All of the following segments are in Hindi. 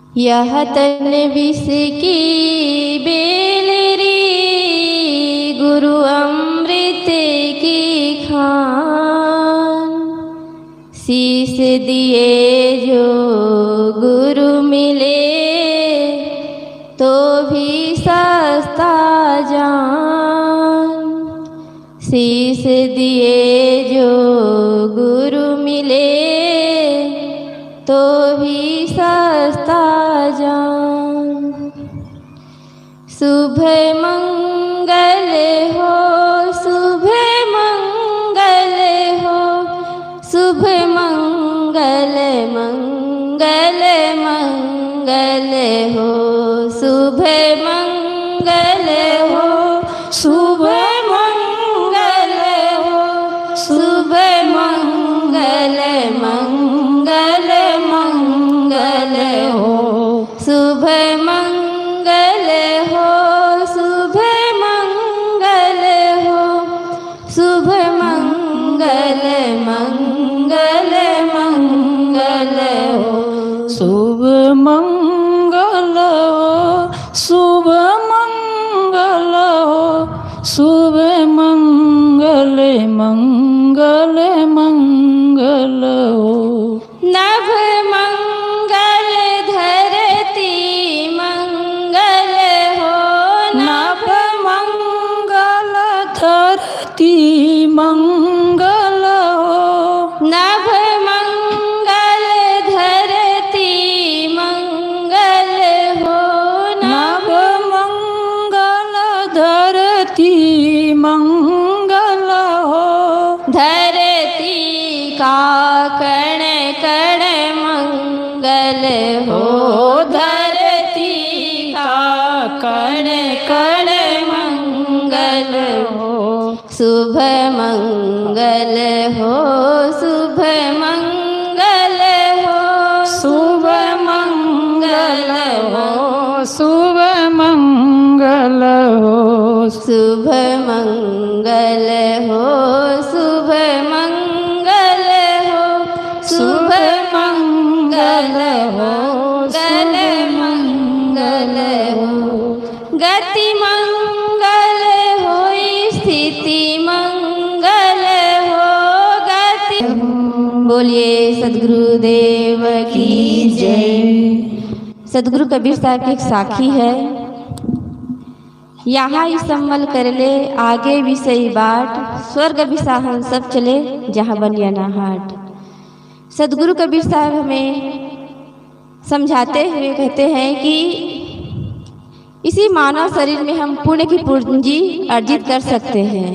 यह तन विष की बेल रे, गुरु अमृत की खान। शीश दिए जो गुरु मिले, तो भी सस्ता जान। शीश दिए जो गुरु मिले, तो भी सस्ता जान। शुभ मंगल हो, शुभ मंगल हो, शुभ मंगल मंगल मंगल हो। शुभ मंगल हो, शुभ मंगल हो, शुभ मंगल मंगल मंगल हो। शुभ मंगल हो, शुभ मंगल हो, शुभ मंगल मंगल मंगल हो। शुभ मंगल हो, शुभ मंगल हो, शुभ मंगल मंगल मंगल हो। नभ मंगल धरती मंगल हो, नभ मंगल धरती मंगल हो। नभ मंगल धरती मंगल हो। नभ मंगल धरती मंगल हो। धरती का कण कण मंगल हो। धरती का कण कण मंगल हो। शुभ मंगल हो, शुभ मंगल हो, शुभ मंगल हो, शुभ मंगल हो। शुभ मंगल हो, शुभ मंगल हो, शुभ मंगल हो, गल मंगल हो। गति मंगल हो, स्थिति मंगल हो। गति बोलिए सद्गुरुदेव की जय। सद्गुरु कबीर साहब की एक साखी है। यहाँ ही संभल कर ले आगे भी सही बाट, स्वर्ग भी साहन सब चले जहाँ बनिया ना हाट। सद्गुरु कबीर साहब हमें समझाते हुए कहते हैं कि इसी मानव शरीर में हम पुण्य की पूंजी अर्जित कर सकते हैं।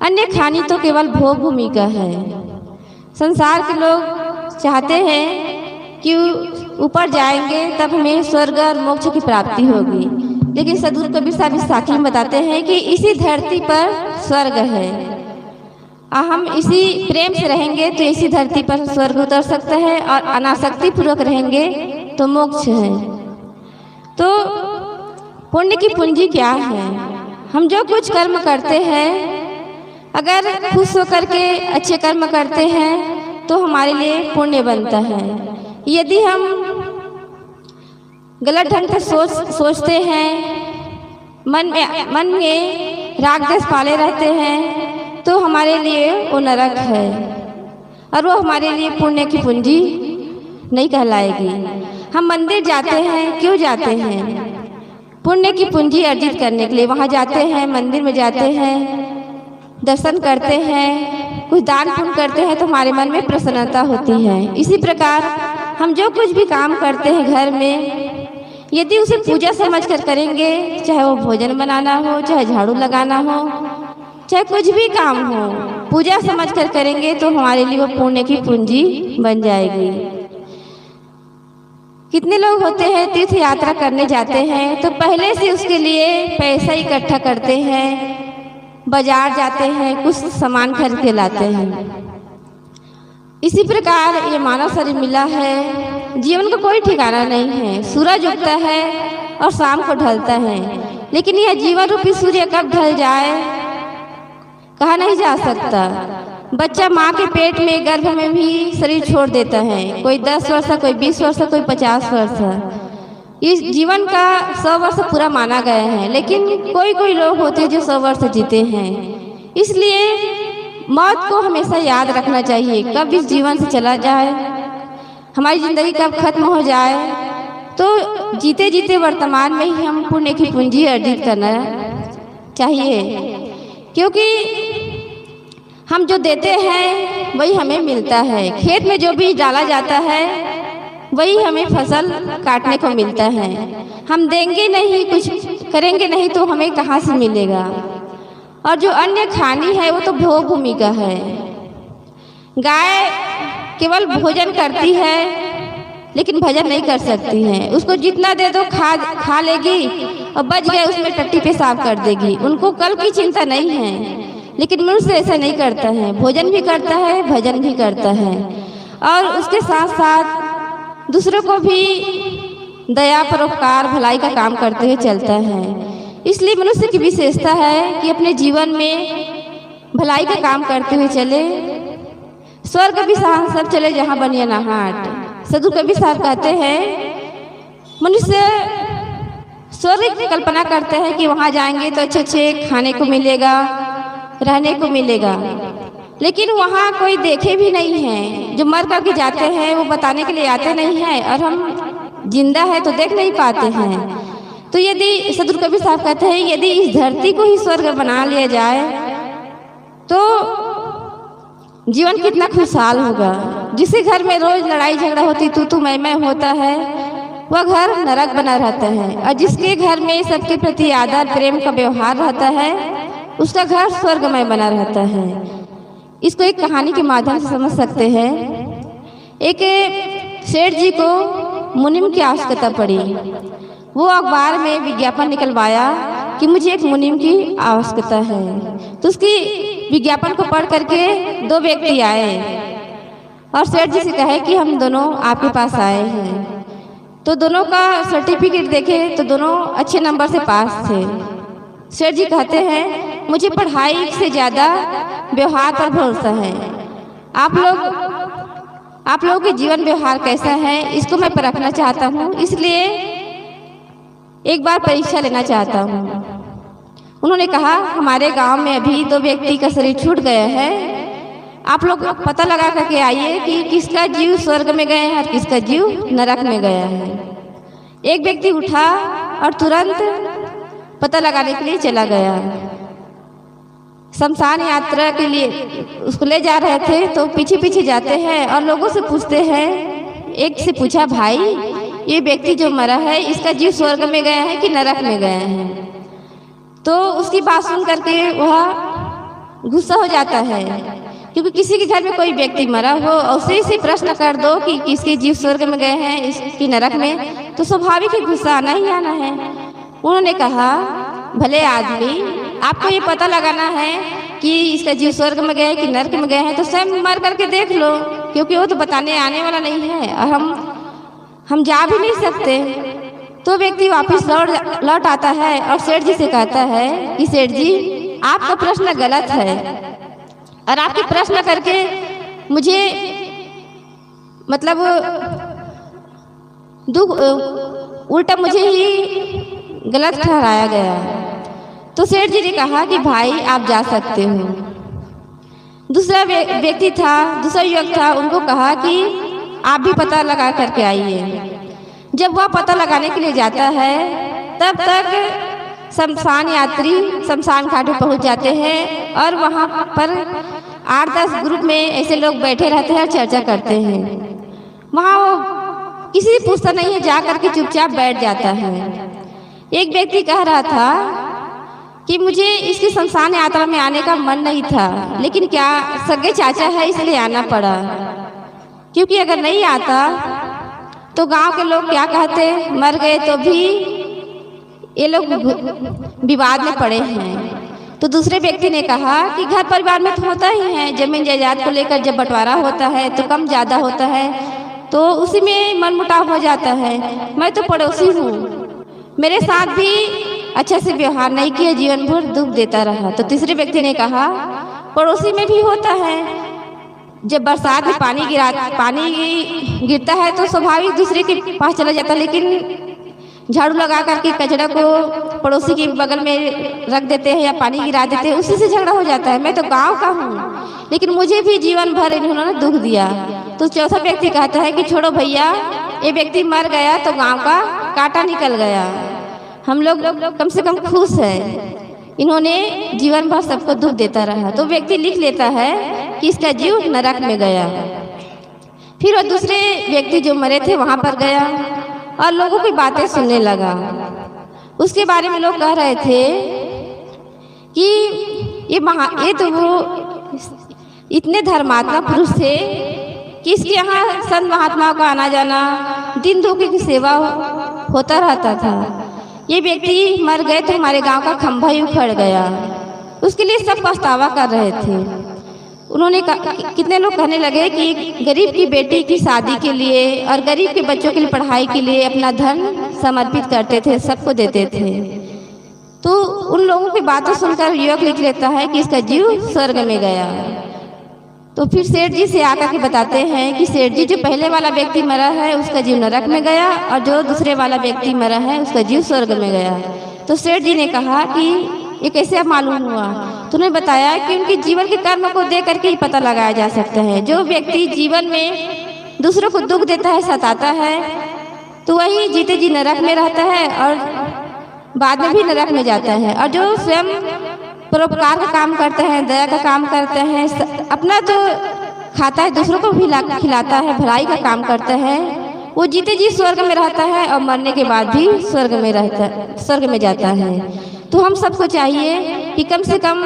अन्य खानी तो केवल भोग भूमि का है। संसार के लोग चाहते हैं कि ऊपर जाएंगे तब हमें स्वर्ग और मोक्ष की प्राप्ति होगी, लेकिन सद्गुरु कबीर साहब इस साखी में बताते हैं कि इसी धरती पर स्वर्ग है। हम इसी प्रेम से रहेंगे तो इसी धरती पर स्वर्ग उतर सकता है, और अनासक्ति पूर्वक रहेंगे तो मोक्ष है। तो पुण्य की पूंजी क्या है? हम जो कुछ कर्म करते हैं, अगर खुश होकर के अच्छे कर्म करते हैं तो हमारे लिए पुण्य बनता है। यदि हम गलत ढंग से सोचते हैं, मन में राग द्वेष पाले रहते हैं, तो हमारे लिए वो नरक है, और वो हमारे लिए पुण्य की पूंजी नहीं कहलाएगी। हम मंदिर जाते हैं, क्यों जाते हैं? पुण्य की पूंजी अर्जित करने के लिए वहाँ जाते हैं, मंदिर में जाते हैं, दर्शन करते हैं, कुछ दान पुण्य करते हैं तो हमारे मन में प्रसन्नता होती है। इसी प्रकार हम जो कुछ भी काम करते हैं घर में, यदि उसे पूजा समझ कर करेंगे, चाहे वो भोजन बनाना हो, चाहे झाड़ू लगाना हो, चाहे कुछ भी काम हो, पूजा समझ कर करेंगे तो हमारे लिए वो पुण्य की पूंजी बन जाएगी। कितने लोग होते हैं तीर्थ यात्रा करने जाते हैं तो पहले से उसके लिए पैसा इकट्ठा करते हैं, बाजार जाते हैं, कुछ सामान खरीद के लाते हैं। इसी प्रकार ये मानव शरीर मिला है, जीवन का कोई ठिकाना नहीं है। सूरज उगता है और शाम को ढलता है, लेकिन यह जीवन रूपी सूर्य कब ढल जाए कहा नहीं जा सकता। बच्चा माँ के पेट में गर्भ में भी शरीर छोड़ देता है। कोई 10 वर्ष, कोई 20 वर्ष, कोई 50 वर्ष। इस जीवन का 100 वर्ष पूरा माना गया है, लेकिन कोई लोग होते हैं जो 100 वर्ष जीते हैं। इसलिए मौत को हमेशा याद रखना चाहिए। कब इस जीवन से चला जाए, हमारी ज़िंदगी कब खत्म हो जाए, तो जीते जीते वर्तमान में ही हम पुण्य की पूंजी अर्जित करना चाहिए, क्योंकि हम जो देते हैं वही हमें मिलता है। खेत में जो बीज डाला जाता है वही हमें फसल काटने को मिलता है। हम देंगे नहीं, कुछ करेंगे नहीं तो हमें कहाँ से मिलेगा। और जो अन्य खानी है वो तो भोग भूमि का है। गाय केवल भोजन करती है लेकिन भजन नहीं कर सकती है। उसको जितना दे दो खा लेगी और बच गए उसमें टट्टी पेशाब कर देगी। उनको कल की चिंता नहीं है, लेकिन मनुष्य ऐसा नहीं करता है। भोजन भी करता है, भजन भी करता है, और उसके साथ साथ दूसरों को भी दया, परोपकार, भलाई का काम करते हुए चलता है। इसलिए मनुष्य की विशेषता है कि अपने जीवन में भलाई का काम करते हुए चले। स्वर्ग भी सब चले जहाँ बनिया ना हाट। सदगुरु कबीर साहब कहते हैं मनुष्य स्वर्ग की कल्पना करते हैं कि वहाँ जाएंगे तो अच्छे खाने को मिलेगा, रहने को मिलेगा, लेकिन वहाँ कोई देखे भी नहीं है। जो मर करके जाते हैं वो बताने के लिए आते नहीं हैं, और हम जिंदा है तो देख नहीं पाते हैं। तो यदि सदगुरु कबीर साहब कहते हैं यदि इस धरती को ही स्वर्ग बना लिया जाए तो जीवन कितना खुशहाल होगा। जिसे घर में रोज लड़ाई झगड़ा होती, तू मैं होता है, वह घर नरक बना रहता है। और जिसके घर में सबके प्रति आदर प्रेम का व्यवहार रहता है उसका घर स्वर्गमय बना रहता है। इसको एक कहानी के माध्यम से समझ सकते हैं। एक सेठ जी को मुनीम की आवश्यकता पड़ी। वो अखबार में विज्ञापन निकलवाया कि मुझे एक मुनीम की आवश्यकता है। तो उसकी विज्ञापन को पढ़ करके 2 व्यक्ति आए और सेठ जी से कहे कि हम दोनों आपके पास आए हैं। तो दोनों का सर्टिफिकेट देखे तो दोनों अच्छे नंबर से पास थे। सेठ जी कहते हैं मुझे पढ़ाई से ज़्यादा व्यवहार पर भरोसा है। आप लोगों के जीवन व्यवहार कैसा है इसको मैं परखना चाहता हूँ, इसलिए एक बार परीक्षा लेना चाहता हूँ। उन्होंने कहा हमारे गांव में अभी 2 व्यक्ति का शरीर छूट गया है, आप लोग पता लगा करके आइए कि किसका जीव स्वर्ग में गया है और किसका जीव नरक में गया है। एक व्यक्ति उठा और तुरंत पता लगाने के लिए चला गया। शमशान यात्रा के लिए उसको ले जा रहे थे तो पीछे पीछे जाते हैं और लोगों से पूछते हैं। एक से पूछा भाई ये व्यक्ति जो मरा है इसका जीव स्वर्ग में गया है कि नरक में गया है। तो उसकी बात सुन करके वह गुस्सा हो जाता है, क्योंकि किसी के घर में कोई व्यक्ति मरा हो और उसे से प्रश्न कर दो कि किसके जीव स्वर्ग में गए हैं इसकी नरक में, तो स्वाभाविक ही गुस्सा आना ही आना है। उन्होंने कहा भले आदमी आपको ये पता लगाना है कि इसका जीव स्वर्ग में गया है कि नरक में गया है तो स्वयं मर करके देख लो, क्योंकि वो तो बताने आने वाला नहीं है और हम जा भी नहीं सकते। तो व्यक्ति वापस लौट आता है और सेठ जी से कहता है कि सेठ जी आपका प्रश्न गलत है और आपके प्रश्न करके मुझे मतलब दुख उल्टा मुझे ही गलत ठहराया गया। तो सेठ जी ने कहा कि भाई आप जा सकते हो। दूसरा व्यक्ति था, दूसरा युवक था, उनको कहा कि आप भी पता लगा करके आइए। जब वह पता लगाने के लिए जाता है तब तक शमशान यात्री शमशान घाट पर पहुंच जाते हैं और वहां पर 8-10 ग्रुप में ऐसे लोग बैठे रहते हैं और चर्चा करते हैं। वहां वो किसी से पूछता नहीं है, जा करके चुपचाप बैठ जाता है। एक व्यक्ति कह रहा था कि मुझे इसकी शमशान यात्रा में आने का मन नहीं था, लेकिन क्या सगे चाचा है इसलिए आना पड़ा, क्योंकि अगर नहीं आता तो गांव के लोग क्या कहते, मर गए तो भी ये लोग विवाद में पड़े हैं। तो दूसरे व्यक्ति ने कहा कि घर परिवार में तो होता ही है, जमीन जायदाद को लेकर जब बंटवारा होता है तो कम ज़्यादा होता है तो उसी में मनमुटाव हो जाता है। मैं तो पड़ोसी हूँ, मेरे साथ भी अच्छा से व्यवहार नहीं किया, जीवन भर दुख देता रहा। तो तीसरे व्यक्ति ने कहा पड़ोसी में भी होता है। जब बरसात में पानी गिरता है तो स्वाभाविक दूसरे के पास चला जाता है, लेकिन झाड़ू लगा करके कचरा को पड़ोसी के बगल में रख देते हैं या पानी गिरा देते हैं, उसी से झगड़ा हो जाता है। मैं तो गांव का हूँ, लेकिन मुझे भी जीवन भर इन्होंने दुख दिया। तो चौथा व्यक्ति कहता है कि छोड़ो भैया, ये व्यक्ति मर गया तो गांव का कांटा निकल गया, हम लोग कम से कम खुश है। इन्होंने जीवन भर सबको दुख देता रहा। तो व्यक्ति लिख लेता है कि इसका जीव नरक में गया। फिर वो दूसरे व्यक्ति जो मरे थे वहां पर गया और लोगों की बातें सुनने लगा। उसके बारे में लोग कह रहे थे कि ये तो वो इतने धर्मात्मा पुरुष थे कि इसके यहाँ संत महात्माओं का आना जाना, दिन दुखी की सेवा होता रहता था। ये व्यक्ति मर गए तो हमारे गांव का खंभा ही उखड़ गया। उसके लिए सब पछतावा कर रहे थे। उन्होंने कितने लोग कहने लगे कि गरीब की बेटी की शादी के लिए और गरीब के बच्चों के लिए पढ़ाई के लिए अपना धन समर्पित करते थे, सबको देते थे। तो उन लोगों की बातें सुनकर युवक लिख लेता है कि इसका जीव स्वर्ग में गया। तो फिर सेठ जी से आकर के बताते हैं कि सेठ जी, जो पहले वाला व्यक्ति मरा है उसका जीव नरक में गया और जो दूसरे वाला व्यक्ति मरा है उसका जीव स्वर्ग में गया। तो सेठ जी ने कहा कि ये कैसे मालूम हुआ? तो उन्होंने बताया कि उनके जीवन के कर्म को देख करके ही पता लगाया जा सकता है। जो व्यक्ति जीवन में दूसरों को दुख देता है, सताता है, तो वही जीते जी नरक में रहता है और बाद में भी नरक में जाता है। और जो स्वयं परोपकार का काम करते हैं, दया का काम करते हैं, अपना तो खाता है, दूसरों को भी खिलाता है, भलाई का काम करता है, वो जीते जी स्वर्ग में रहता है और मरने के बाद भी स्वर्ग में जाता है। तो हम सबको चाहिए कि कम से कम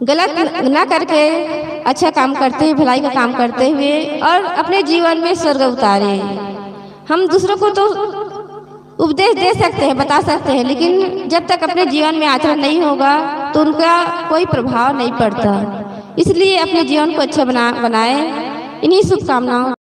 गलत ना करके अच्छा काम करते हुए, भलाई का काम करते हुए और अपने जीवन में स्वर्ग उतारे। हम दूसरों को तो उपदेश दे सकते हैं, बता सकते हैं, लेकिन जब तक अपने जीवन में आचरण नहीं होगा तो उनका कोई प्रभाव नहीं पड़ता। इसलिए अपने जीवन को अच्छा बनाए। इन्हीं शुभकामनाओं